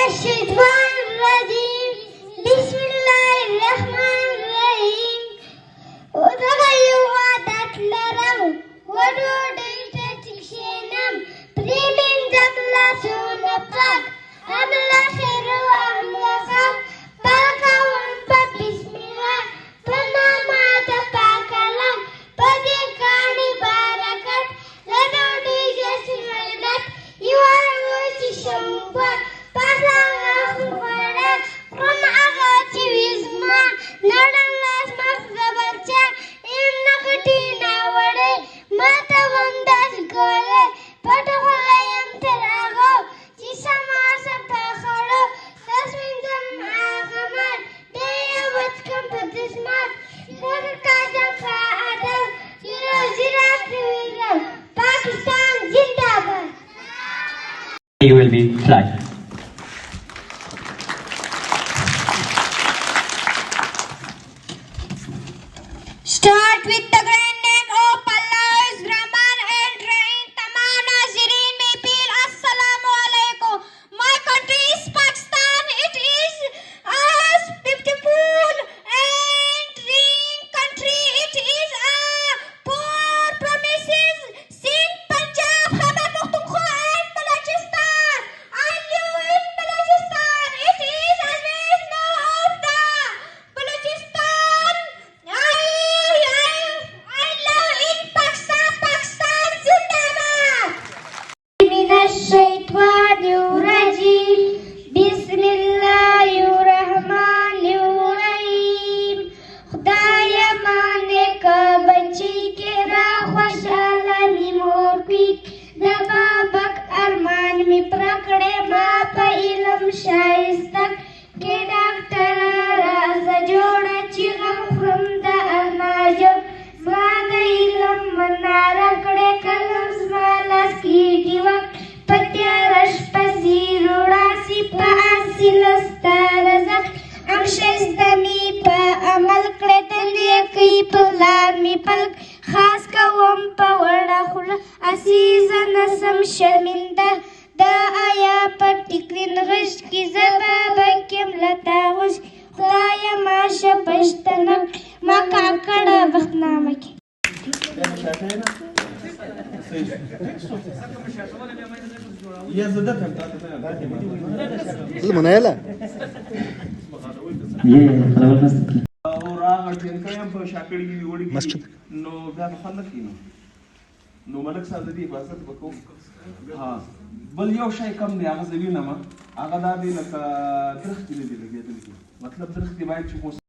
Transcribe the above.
الشيطان الرجيم بسم الله الرحمن الرحيم وتغير عادات لرم ودودي تتكشينم بريمين جملا سونبك أملا خير وأملا خف بركة ونبت بسم الله فما ما تفاكلم بدي كاني باركت لدودي جسم الدت يوارد الشمبر You will be flagged. Start with the grand name of Allah is Rahman and Rahim. Tamam Nazirin may feel Assalamu alaikum. My country is Pakistan. It is a beautiful and rich country. It is a poor promises. Sindh, Punjab, Khyber Pakhtunkhwa and Balochistan. I live in Balochistan. It is always know of the Balochistan. I love in Pakistan. Pakistan Zindabad. من الشيطان الرجيم بسم الله الرحمن الرحيم خدایا مانے کا بچی کے را خوشالا می مور پیک دبا بک ارمان می پرکڑے ما پا علم شایستک کے ڈاکٹر راز جوڑا چی غم خرم دا اناجب ما دا علم منا رکڑے کلم سمالا سکیٹی وقت پتیا رش پسی روڑا سی پا آسی لستا رزق امشز دمی پا عمل کڑتن یکی پلان می پلک خاص کوم پا وڑا خلا عزیزا نسم شرمندہ دا آیا پر ٹکرین غش کی زبابا کم لتا غش خدایا ماشا پشتنک ما کاکڑا وقت نامکی منايلا مسجد نو بیا په خلک کینو نو ملک صاحب دې حفاظت وکړو ها بل یو شی کم دی هغه زوینه ما هغه دا دی لکه درخت دې لګېدل مطلب درخت باید چې